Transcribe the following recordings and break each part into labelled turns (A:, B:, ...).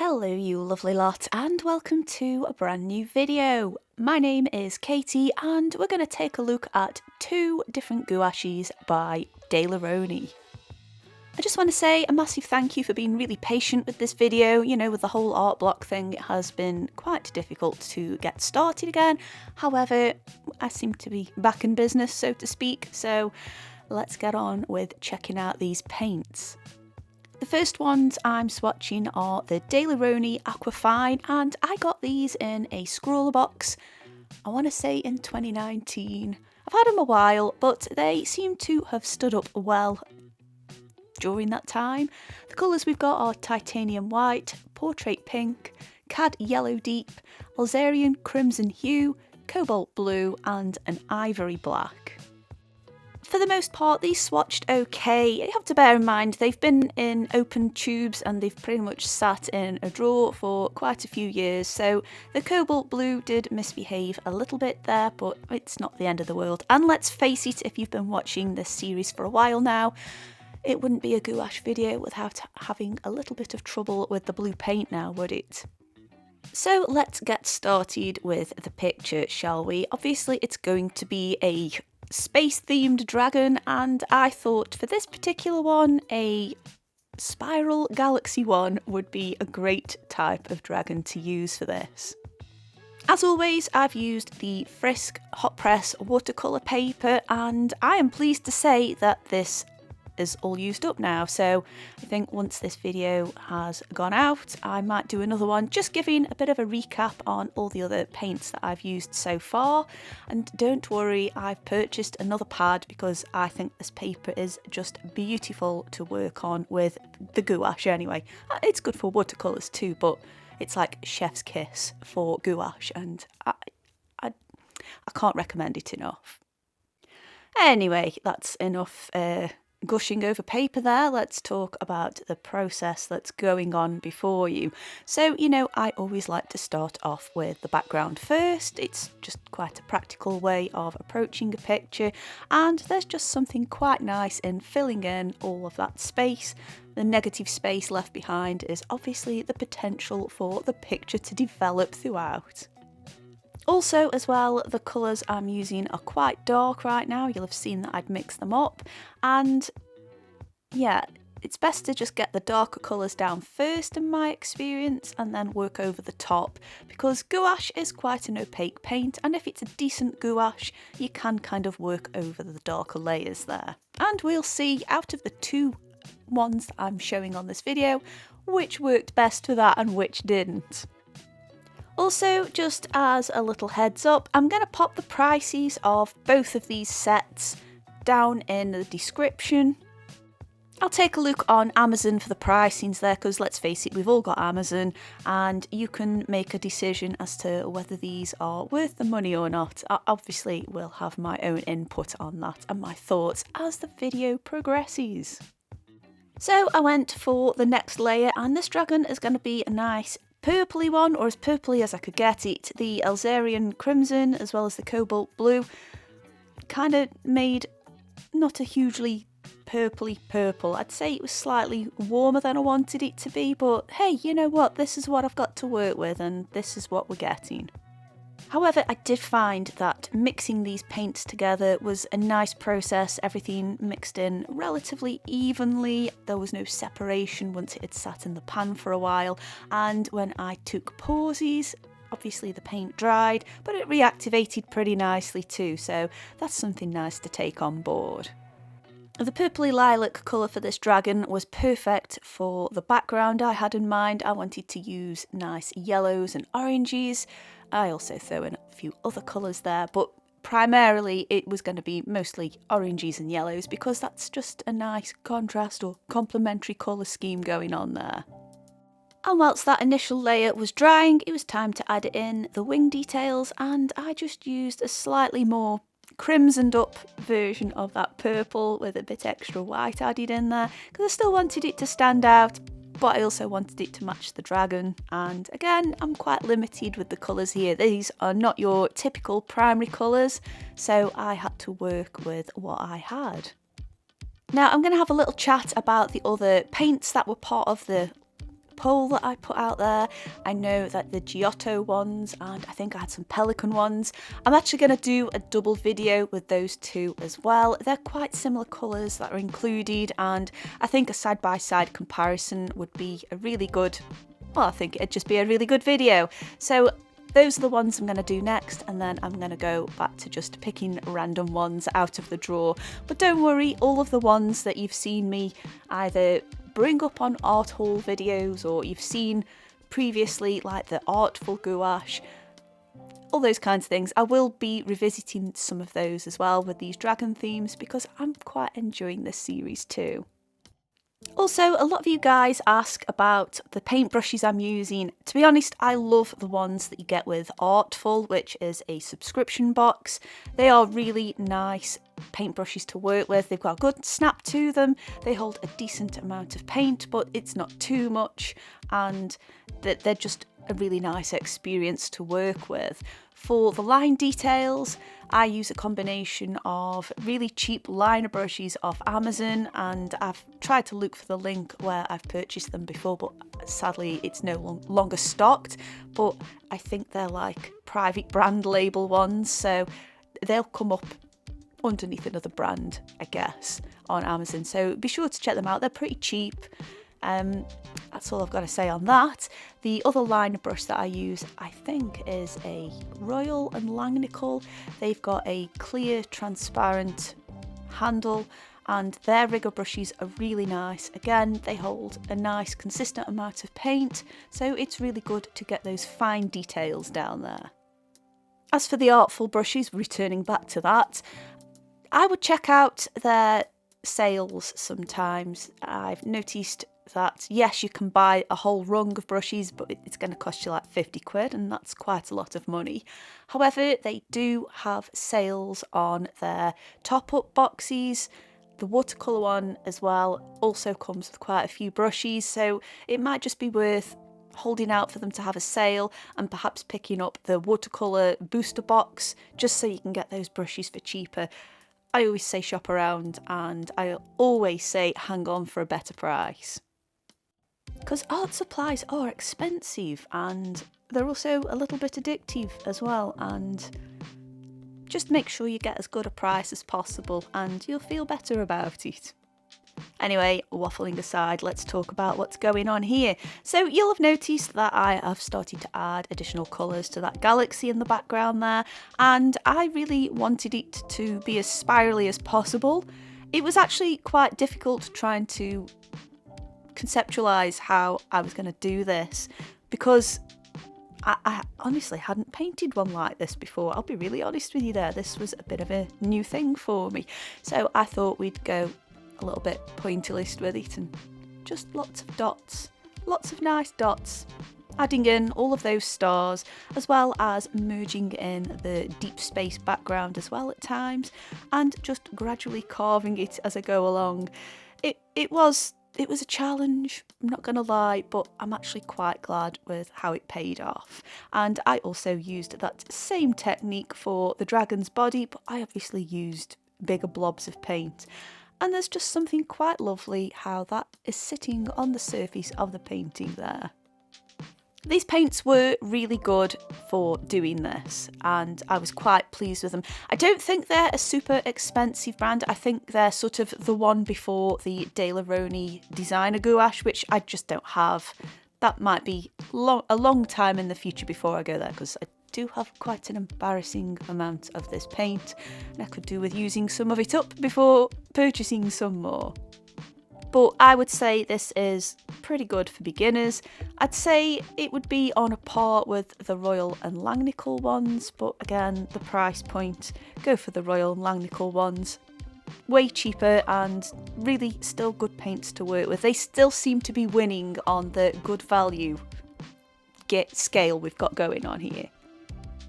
A: Hello you lovely lot and welcome to a brand new video. My name is Katie and we're going to take a look at two different gouaches by Rowney. I just want to say a massive thank you for being really patient with this video. You know, with the whole art block thing, it has been quite difficult to get started again. However, I seem to be back in business, so to speak, so let's get on with checking out these paints. The first ones I'm swatching are the Rowney Aquafine, and I got these in a scroller box, I want to say in 2019. I've had them a while, but they seem to have stood up well during that time. The colours we've got are titanium white, portrait pink, cad yellow deep, Alzerian crimson hue, cobalt blue and an ivory black. For the most part, these swatched okay. You have to bear in mind they've been in open tubes and they've pretty much sat in a drawer for quite a few years, so the cobalt blue did misbehave a little bit there, but it's not the end of the world. And let's face it, if you've been watching this series for a while now, it wouldn't be a gouache video without having a little bit of trouble with the blue paint now, would it? So let's get started with the picture, shall we? Obviously it's going to be a space-themed dragon, and I thought for this particular one a spiral galaxy one would be a great type of dragon to use for this. As always, I've used the Frisk hot press watercolour paper, and I am pleased to say that this is all used up now, so I think once this video has gone out I might do another one just giving a bit of a recap on all the other paints that I've used so far. And don't worry, I've purchased another pad because I think this paper is just beautiful to work on with the gouache anyway. It's good for watercolours too, but it's like chef's kiss for gouache, and I can't recommend it enough. Anyway, that's enough gushing over paper there. Let's talk about the process that's going on before you. So, you know, I always like to start off with the background first. It's just quite a practical way of approaching a picture, and there's just something quite nice in filling in all of that space. The negative space left behind is obviously the potential for the picture to develop throughout. Also, as well, the colours I'm using are quite dark right now. You'll have seen that I'd mixed them up, and yeah, it's best to just get the darker colours down first in my experience and then work over the top, because gouache is quite an opaque paint, and if it's a decent gouache you can kind of work over the darker layers there. And we'll see out of the two ones that I'm showing on this video which worked best for that and which didn't. Also, just as a little heads up, I'm going to pop the prices of both of these sets down in the description. I'll take a look on Amazon for the pricings there, because let's face it, we've all got Amazon, and you can make a decision as to whether these are worth the money or not. I obviously will have my own input on that and my thoughts as the video progresses. So I went for the next layer, and this dragon is going to be a nice purpley one, or as purpley as I could get it. The Alzerian crimson as well as the cobalt blue kind of made not a hugely purpley purple. I'd say it was slightly warmer than I wanted it to be, but hey, you know what, this is what I've got to work with and this is what we're getting. However, I did find that mixing these paints together was a nice process. Everything mixed in relatively evenly. There was no separation once it had sat in the pan for a while. And when I took pauses, obviously the paint dried, but it reactivated pretty nicely too. So that's something nice to take on board. The purpley lilac colour for this dragon was perfect for the background I had in mind. I wanted to use nice yellows and oranges. I also throw in a few other colours there, but primarily it was going to be mostly oranges and yellows because that's just a nice contrast or complementary colour scheme going on there. And whilst that initial layer was drying, it was time to add in the wing details, and I just used a slightly more crimsoned up version of that purple with a bit extra white added in there because I still wanted it to stand out, but I also wanted it to match the dragon. And again, I'm quite limited with the colours here. These are not your typical primary colours, so I had to work with what I had. Now I'm going to have a little chat about the other paints that were part of the poll that I put out there. I know that the Giotto ones, and I think I had some Pelican ones. I'm actually going to do a double video with those two as well. They're quite similar colours that are included, and I think a side-by-side comparison would be a really good, well, I think it'd just be a really good video. So those are the ones I'm going to do next, and then I'm going to go back to just picking random ones out of the drawer. But don't worry, all of the ones that you've seen me either bring up on art haul videos or you've seen previously, like the Artful Gouache, all those kinds of things, I will be revisiting some of those as well with these dragon themes because I'm quite enjoying this series too. Also, a lot of you guys ask about the paintbrushes I'm using. To be honest, I love the ones that you get with Artful, which is a subscription box. They are really nice paintbrushes to work with. They've got a good snap to them. They hold a decent amount of paint, but it's not too much, and they're just a really nice experience to work with. For the line details, I use a combination of really cheap liner brushes off Amazon, and I've tried to look for the link where I've purchased them before, but sadly it's no longer stocked. But I think they're like private brand label ones, so they'll come up underneath another brand, I guess, on Amazon. So be sure to check them out. They're pretty cheap. That's all I've got to say on that. The other liner brush that I use, I think, is a Royal and Langnickel. They've got a clear, transparent handle, and their rigger brushes are really nice. Again, they hold a nice, consistent amount of paint, so it's really good to get those fine details down there. As for the Artful brushes, returning back to that, I would check out their sales sometimes. I've noticed that yes, you can buy a whole rung of brushes, but it's going to cost you like 50 quid, and that's quite a lot of money. However, they do have sales on their top-up boxes. The watercolour one as well also comes with quite a few brushes, so it might just be worth holding out for them to have a sale and perhaps picking up the watercolour booster box just so you can get those brushes for cheaper. I always say shop around, and I always say hang on for a better price. Because art supplies are expensive, and they're also a little bit addictive as well, and just make sure you get as good a price as possible and you'll feel better about it. Anyway, waffling aside, let's talk about what's going on here. So you'll have noticed that I have started to add additional colours to that galaxy in the background there, and I really wanted it to be as spirally as possible. It was actually quite difficult trying to conceptualise how I was going to do this because I honestly hadn't painted one like this before. I'll be really honest with you there. This was a bit of a new thing for me. So I thought we'd go a little bit pointillist with it and just lots of dots, lots of nice dots, adding in all of those stars as well as merging in the deep space background as well at times, and just gradually carving it as I go along. It was a challenge, I'm not going to lie, but I'm actually quite glad with how it paid off. And I also used that same technique for the dragon's body, but I obviously used bigger blobs of paint. And there's just something quite lovely how that is sitting on the surface of the painting there. These paints were really good for doing this, and I was quite pleased with them. I don't think they're a super expensive brand. I think they're sort of the one before the Rowney designer gouache, which I just don't have. That might be a long time in the future before I go there, because I do have quite an embarrassing amount of this paint, and I could do with using some of it up before purchasing some more. But I would say this is pretty good for beginners. I'd say it would be on a par with the Royal and Langnickel ones, but again, the price point, go for the Royal and Langnickel ones. Way cheaper and really still good paints to work with. They still seem to be winning on the good value scale we've got going on here.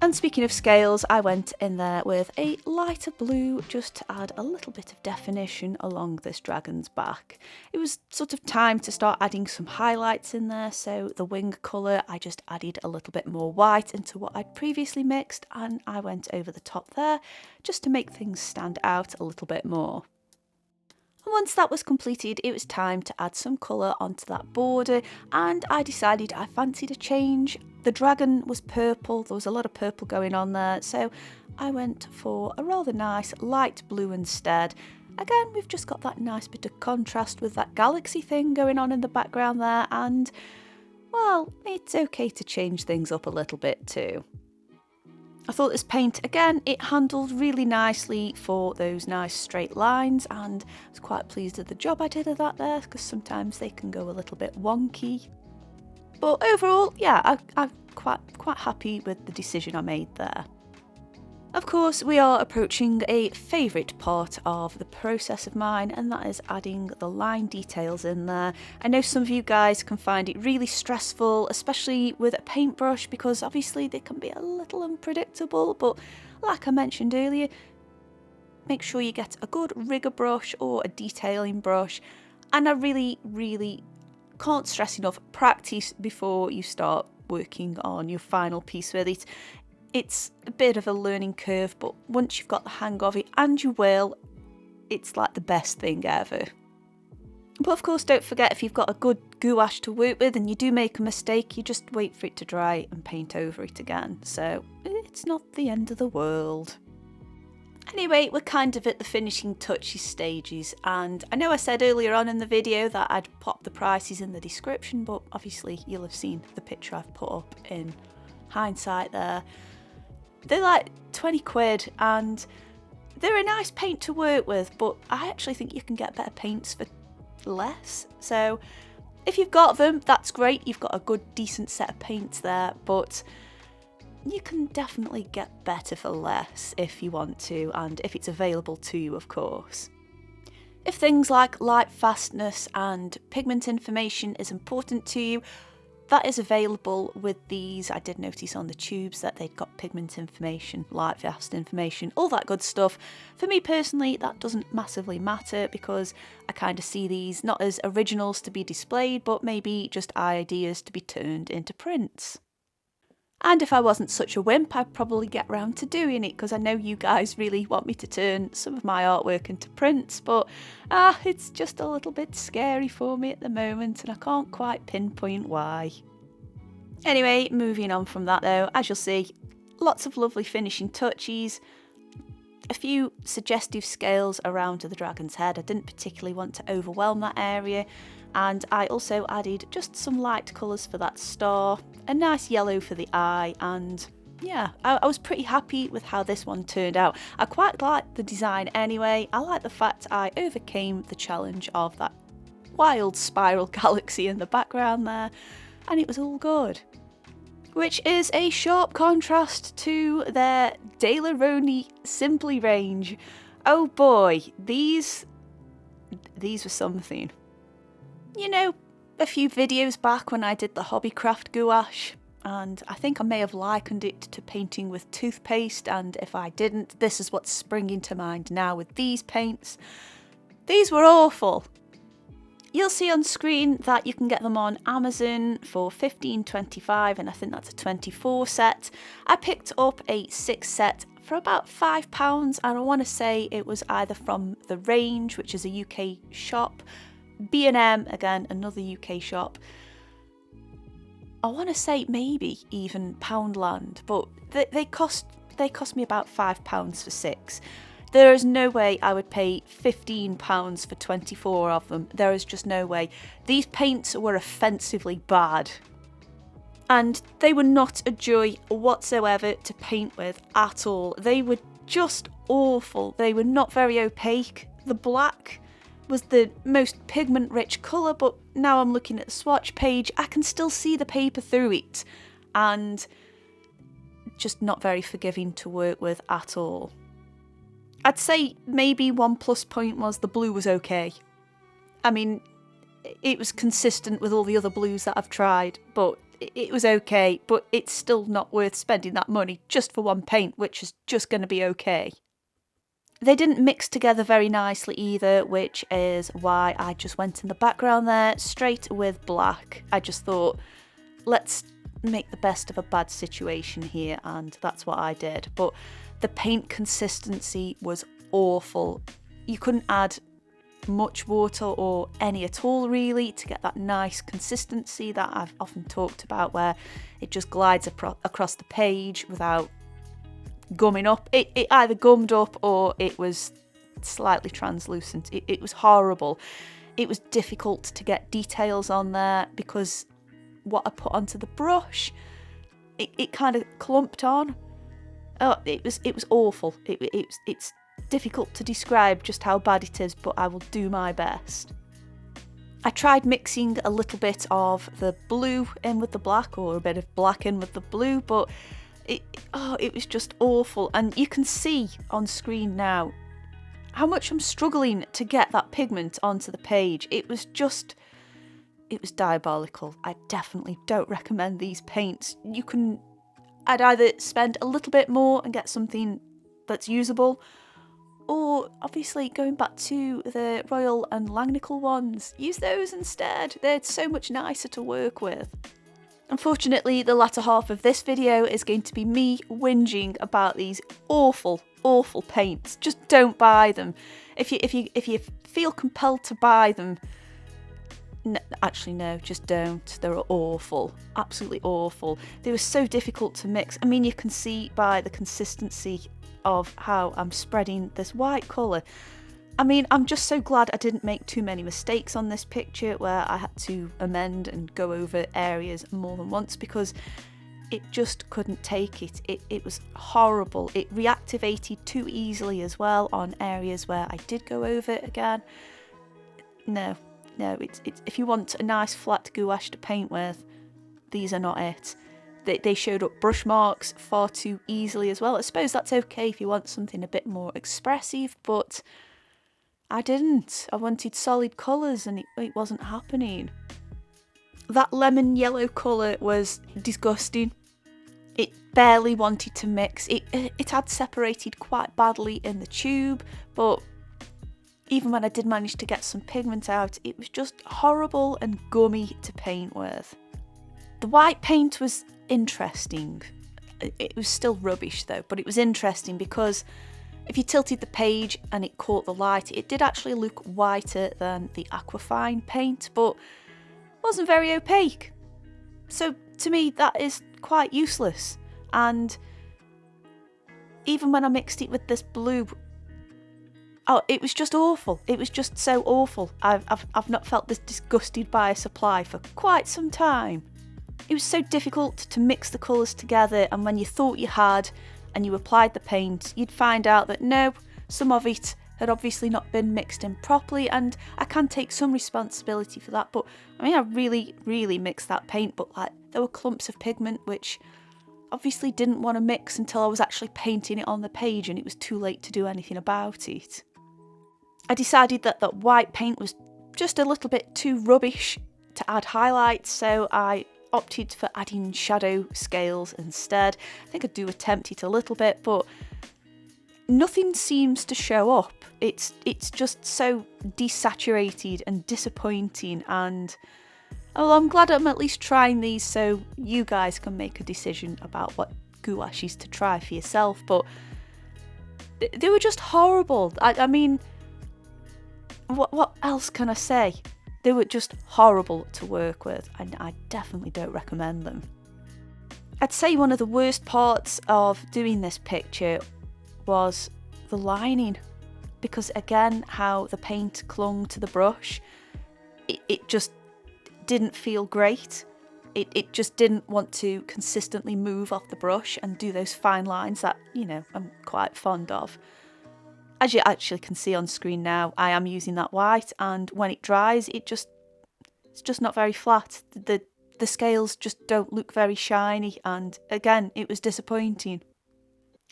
A: And speaking of scales, I went in there with a lighter blue just to add a little bit of definition along this dragon's back. It was sort of time to start adding some highlights in there, so the wing colour I just added a little bit more white into what I'd previously mixed, and I went over the top there just to make things stand out a little bit more. Once that was completed, it was time to add some colour onto that border, and I decided I fancied a change. The dragon was purple, there was a lot of purple going on there, so I went for a rather nice light blue instead. Again, we've just got that nice bit of contrast with that galaxy thing going on in the background there, and, well, it's okay to change things up a little bit too. I thought this paint, again, it handled really nicely for those nice straight lines, and I was quite pleased with the job I did of that there, because sometimes they can go a little bit wonky. But overall, yeah, I'm quite happy with the decision I made there. Of course, we are approaching a favourite part of the process of mine, and that is adding the line details in there. I know some of you guys can find it really stressful, especially with a paintbrush, because obviously they can be a little unpredictable, but like I mentioned earlier, make sure you get a good rigger brush or a detailing brush, and I really can't stress enough, practice before you start working on your final piece with it. It's a bit of a learning curve, but once you've got the hang of it, and you will, it's like the best thing ever. But of course, don't forget, if you've got a good gouache to work with and you do make a mistake, you just wait for it to dry and paint over it again. So it's not the end of the world. Anyway, we're kind of at the finishing touches stages, and I know I said earlier on in the video that I'd pop the prices in the description, but obviously you'll have seen the picture I've put up in hindsight there. They're like 20 quid, and they're a nice paint to work with, but I actually think you can get better paints for less. So if you've got them, that's great, you've got a good decent set of paints there, but you can definitely get better for less if you want to, and if it's available to you, of course. If things like light fastness and pigment information is important to you, that is available with these. I did notice on the tubes that they'd got pigment information, light fast information, all that good stuff. For me personally, that doesn't massively matter, because I kind of see these not as originals to be displayed, but maybe just ideas to be turned into prints. And if I wasn't such a wimp, I'd probably get round to doing it, because I know you guys really want me to turn some of my artwork into prints, but it's just a little bit scary for me at the moment, and I can't quite pinpoint why. Anyway, moving on from that though, as you'll see, lots of lovely finishing touches, a few suggestive scales around the dragon's head. I didn't particularly want to overwhelm that area, and I also added just some light colours for that star, a nice yellow for the eye, and yeah, I was pretty happy with how this one turned out. I quite like the design anyway. I like the fact I overcame the challenge of that wild spiral galaxy in the background there, and it was all good. Which is a sharp contrast to their Rowney Simply range. Oh boy, these were something. You know, a few videos back when I did the Hobbycraft gouache, and I think I may have likened it to painting with toothpaste, and if I didn't, this is what's springing to mind now with these paints. These were awful. You'll see on screen that you can get them on Amazon for $15.25, and I think that's a 24 set. I picked up a 6 set for about £5, and I want to say it was either from The Range, which is a UK shop, B&M, again, another UK shop. I want to say maybe even Poundland, but they cost me about £5 for 6. There is no way I would pay £15 for 24 of them. There is just no way. These paints were offensively bad. And they were not a joy whatsoever to paint with at all. They were just awful. They were not very opaque. The black was the most pigment-rich colour, but now I'm looking at the swatch page, I can still see the paper through it. And just not very forgiving to work with at all. I'd say maybe one plus point was the blue was okay. I mean, it was consistent with all the other blues that I've tried, but it was okay, but it's still not worth spending that money just for one paint, which is just going to be okay. They didn't mix together very nicely either, which is why I just went in the background there, straight with black. I just thought, let's make the best of a bad situation here, and that's what I did. But the paint consistency was awful. You couldn't add much water or any at all really, to get that nice consistency that I've often talked about, where it just glides across the page without gumming up. It either gummed up or it was slightly translucent. It was horrible. It was difficult to get details on there because what I put onto the brush, it kind of clumped on. Oh, it was awful. It's difficult to describe just how bad it is, but I will do my best. I tried mixing a little bit of the blue in with the black, or a bit of black in with the blue, but it was just awful. And you can see on screen now how much I'm struggling to get that pigment onto the page. It was diabolical. I definitely don't recommend these paints. I'd either spend a little bit more and get something that's usable, or obviously going back to the Royal and Langnickel ones, use those instead. They're so much nicer to work with. Unfortunately, the latter half of this video is going to be me whinging about these awful paints. Just don't buy them. If you feel compelled to buy them, actually no, just don't. They're awful, absolutely awful. They were so difficult to mix. I mean, you can see by the consistency of how I'm spreading this white colour. I mean, I'm just so glad I didn't make too many mistakes on this picture where I had to amend and go over areas more than once, because it just couldn't take it. It was horrible. It reactivated too easily as well on areas where I did go over it again. No, it's if you want a nice flat gouache to paint with, these are not it. They showed up brush marks far too easily as well. I suppose that's okay if you want something a bit more expressive, but I didn't. I wanted solid colours and it wasn't happening. That lemon yellow colour was disgusting. It barely wanted to mix. It had separated quite badly in the tube, but even when I did manage to get some pigment out, it was just horrible and gummy to paint with. The white paint was interesting. It was still rubbish though, but it was interesting because if you tilted the page and it caught the light, it did actually look whiter than the Aquafine paint, but wasn't very opaque. So to me, that is quite useless. And even when I mixed it with this blue, it was just awful. It was just so awful. I've not felt this disgusted by a supply for quite some time. It was so difficult to mix the colours together, and when you thought you had and you applied the paint, you'd find out that no, some of it had obviously not been mixed in properly, and I can take some responsibility for that. But I mean, I really mixed that paint, but like there were clumps of pigment which obviously didn't want to mix until I was actually painting it on the page, and it was too late to do anything about it. I decided that that white paint was just a little bit too rubbish to add highlights, so I opted for adding shadow scales instead. I think I do attempt it a little bit, but nothing seems to show up. It's just so desaturated and disappointing, and I'm glad I'm at least trying these so you guys can make a decision about what gouaches to try for yourself. But they were just horrible. I mean, what else can I say? They were just horrible to work with, and I definitely don't recommend them. I'd say one of the worst parts of doing this picture was the lining, because again, how the paint clung to the brush, it just didn't feel great. It just didn't want to consistently move off the brush and do those fine lines that, you know, I'm quite fond of. As you actually can see on screen now, I am using that white, and when it dries, it's just not very flat. The scales just don't look very shiny, and again, it was disappointing.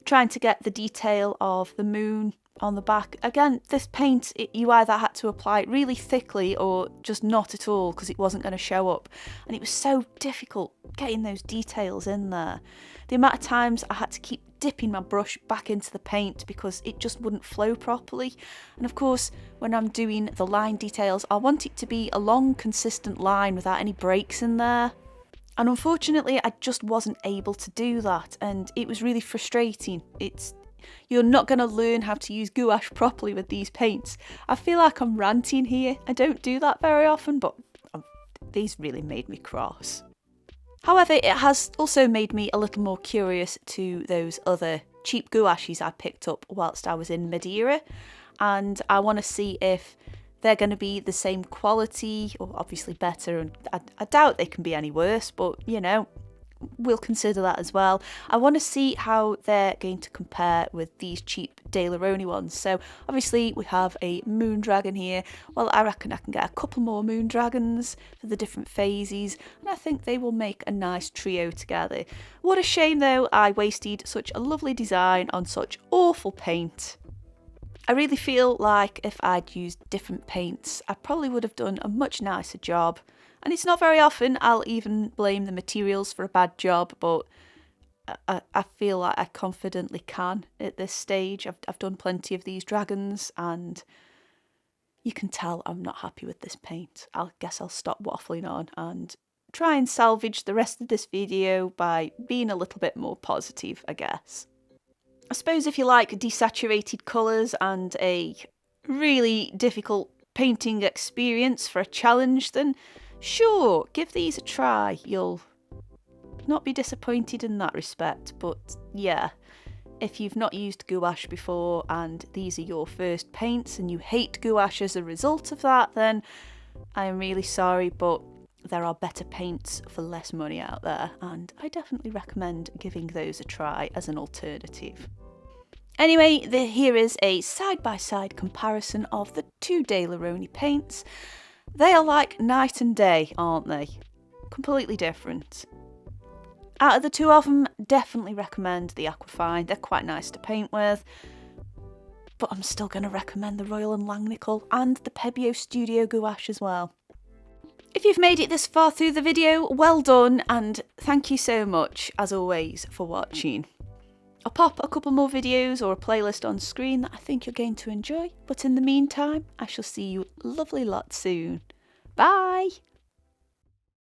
A: Trying to get the detail of the moon on the back, again, this paint, you either had to apply it really thickly or just not at all, because it wasn't going to show up, and it was so difficult getting those details in there. The amount of times I had to keep dipping my brush back into the paint because it just wouldn't flow properly. And of course, when I'm doing the line details, I want it to be a long, consistent line without any breaks in there. And unfortunately, I just wasn't able to do that, and it was really frustrating. You're not going to learn how to use gouache properly with these paints. I feel like I'm ranting here. I don't do that very often, but these really made me cross. However, it has also made me a little more curious to those other cheap gouaches I picked up whilst I was in Madeira, and I want to see if they're going to be the same quality, or obviously better, and I doubt they can be any worse, but you know, we'll consider that as well. I want to see how they're going to compare with these cheap Rowney ones. So obviously we have a moon dragon here. Well, I reckon I can get a couple more moon dragons for the different phases, and I think they will make a nice trio together. What a shame though, I wasted such a lovely design on such awful paint. I really feel like if I'd used different paints, I probably would have done a much nicer job. And it's not very often I'll even blame the materials for a bad job, but I feel like I confidently can at this stage. I've done plenty of these dragons, and you can tell I'm not happy with this paint. I guess I'll stop waffling on and try and salvage the rest of this video by being a little bit more positive, I guess. I suppose if you like desaturated colours and a really difficult painting experience for a challenge, then sure, give these a try. You'll not be disappointed in that respect. But yeah, if you've not used gouache before and these are your first paints and you hate gouache as a result of that, then I am really sorry, but there are better paints for less money out there, and I definitely recommend giving those a try as an alternative. Anyway, here is a side-by-side comparison of the two Rowney paints. They are like night and day, aren't they? Completely different. Out of the two of them, definitely recommend the Aquafine. They're quite nice to paint with. But I'm still going to recommend the Royal and Langnickel and the Pebeo Studio Gouache as well. If you've made it this far through the video, well done, and thank you so much, as always, for watching. I'll pop a couple more videos or a playlist on screen that I think you're going to enjoy, but in the meantime, I shall see you lovely lot soon. Bye!